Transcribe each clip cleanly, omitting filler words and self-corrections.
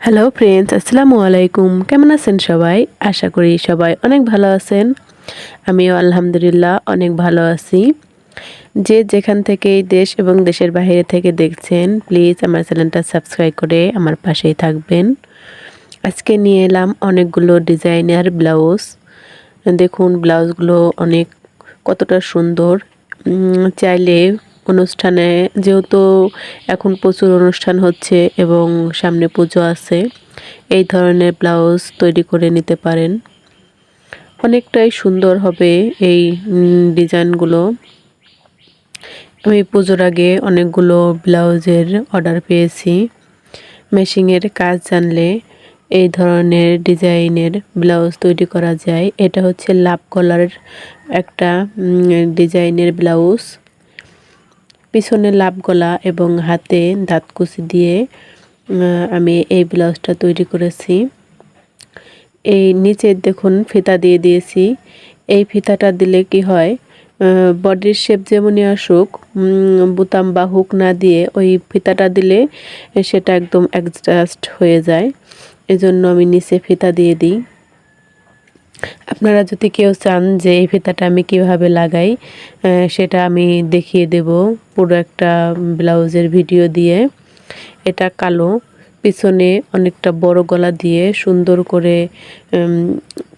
Hello friends, আসসালামু আলাইকুম। কেমন আছেন সবাই? আশা করি সবাই অনেক ভালো আছেন। আমিও আলহামদুলিল্লাহ অনেক ভালো আছি। যে যেখান থেকেই দেশ এবং দেশের বাইরে থেকে দেখছেন, প্লিজ আমার চ্যানেলটা সাবস্ক্রাইব করে আমার পাশেই থাকবেন। আজকে নিয়ে এলাম অনেকগুলো ডিজাইনার ব্লাউজ। দেখুন ব্লাউজগুলো অনেক কতটা সুন্দর। চাইলে অনুষ্ঠানে যেহেতু এখন প্রচুর অনুষ্ঠান হচ্ছে এবং সামনে পুজো আছে, এই ধরনের ব্লাউজ তৈরি করে নিতে পারেন। অনেকটাই সুন্দর হবে এই ডিজাইনগুলো। আমি পুজোর আগে অনেকগুলো ব্লাউজের অর্ডার পেয়েছি। মেশিনের কাজ জানলে এই ধরনের ডিজাইনের ব্লাউজ তৈরি করা যায়। এটা হচ্ছে লাভ গলার একটা ডিজাইনের ব্লাউজ। পিছনে লাভ গলা এবং হাতে দাঁতকুচি দিয়ে আমি এই ব্লাউজটা তৈরি করেছি। এই নিচে দেখুন ফিতা দিয়ে দিয়েছি। এই ফিতাটা দিলে কি হয়, বডির শেপ যেমনই আসুক, বোতাম বা হুক না দিয়ে ওই ফিতাটা দিলে সেটা একদম অ্যাডজাস্ট হয়ে যায়। এজন্য আমি নিচে ফিতা দিয়ে দিই। আপনারা যদি কেউ চান যে এই ফিতাটা আমি কিভাবে লাগাই, সেটা আমি দেখিয়ে দেব পুরো একটা ব্লাউজের ভিডিও দিয়ে। এটা কালো, পিছনে অনেকটা বড় গলা দিয়ে সুন্দর করে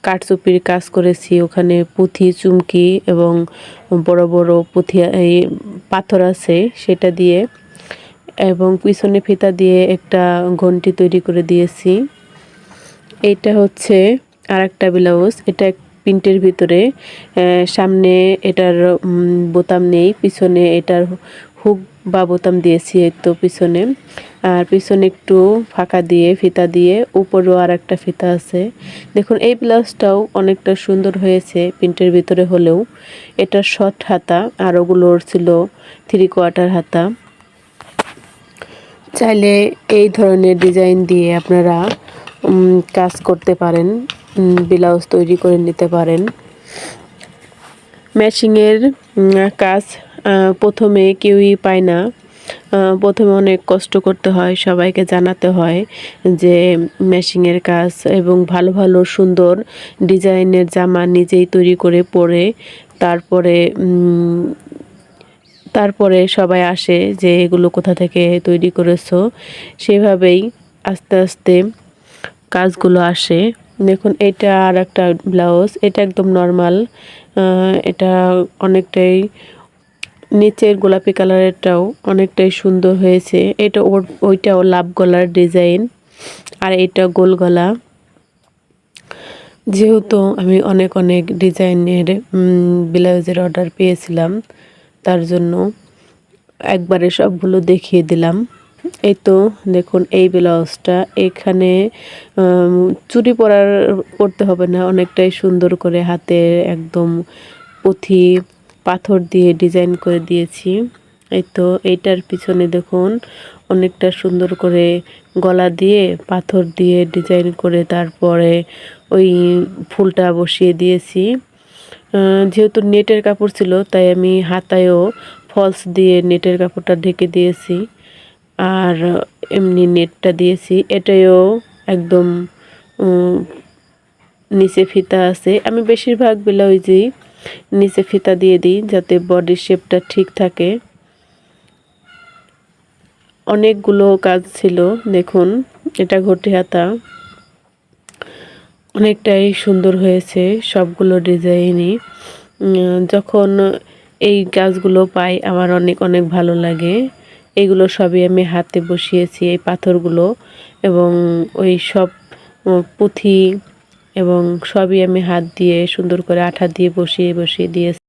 কারচুপির কাজ করেছি। ওখানে পুঁথি, চুমকি এবং বড় বড় পুঁথি এই পাথর আছে সেটা দিয়ে, এবং পিছনে ফিতা দিয়ে একটা ঘন্টি তৈরি করে দিয়েছি। এইটা হচ্ছে আরেকটা ব্লাউজ। এটা প্রিন্টের ভিতরে, সামনে এটার বোতাম নেই, পিছনে এটার হুক বা বোতাম দিয়েছি এই তো পিছনে। আর পিছনে একটু ফাঁকা দিয়ে ফিতা দিয়ে উপরেও আর একটা ফিতা আছে। দেখুন এই ব্লাউজটাও অনেকটা সুন্দর হয়েছে প্রিন্টের ভিতরে হলেও। এটা শর্ট হাতা আর ওগুলোর ছিল 3/4 হাতা। চাইলে এই ধরনের ডিজাইন দিয়ে আপনারা কাজ করতে পারেন, ব্লাউজ তৈরি করে নিতে পারেন। ম্যাচিংয়ের কাজ প্রথমে কেউই পায় না। প্রথমে অনেক কষ্ট করতে হয়, সবাইকে জানাতে হয় যে ম্যাচিংয়ের কাজ, এবং ভালো ভালো সুন্দর ডিজাইনের জামা নিজেই তৈরি করে পরে তারপরে তারপরে সবাই আসে যে এগুলো কোথা থেকে তৈরি করেছো। সেভাবেই আস্তে আস্তে কাজগুলো আসে। দেখুন এটা আর একটা ব্লাউজ। এটা একদম নর্মাল। এটা অনেকটাই নিচের গোলাপি কালারেরটাও অনেকটাই সুন্দর হয়েছে। এটা ওইটাও লাভ গলার ডিজাইন, আর এটা গোল গলা। যেহেতু আমি অনেক অনেক ডিজাইনের ব্লাউজের অর্ডার পেয়েছিলাম, তার জন্য একবারে সবগুলো দেখিয়ে দিলাম। এই তো দেখুন এই ব্লাউজটা, এখানে চুড়ি পরতে হবে না, অনেকটাই সুন্দর করে হাতে একদম পুঁথি পাথর দিয়ে ডিজাইন করে দিয়েছি। এই তো এইটার পিছনে দেখুন অনেকটা সুন্দর করে গলা দিয়ে পাথর দিয়ে ডিজাইন করে তারপরে ওই ফুলটা বসিয়ে দিয়েছি। যেহেতু নেটের কাপড় ছিল তাই আমি হাতায়ও ফলস দিয়ে নেটের কাপড়টা ঢেকে দিয়েছি, আর এমনি নেটটা দিয়েছি। এটাও একদম নিচে ফিতা আছে। আমি বেশিরভাগ ব্লাউজেই নিচে ফিতা দিয়ে দিই যাতে বডির শেপটা ঠিক থাকে। অনেকগুলো কাজ ছিল। দেখুন এটা ঘটি হাতা, অনেকটাই সুন্দর হয়েছে সবগুলো ডিজাইনই। যখন এই কাজগুলো পাই আমার অনেক অনেক ভালো লাগে। এগুলো সবই আমি হাতে বসিয়েছি, এই পাথরগুলো এবং ওই সব পুঁথি এবং সবই আমি হাত দিয়ে সুন্দর করে আঠা দিয়ে বসিয়ে বসিয়ে দিয়েছি।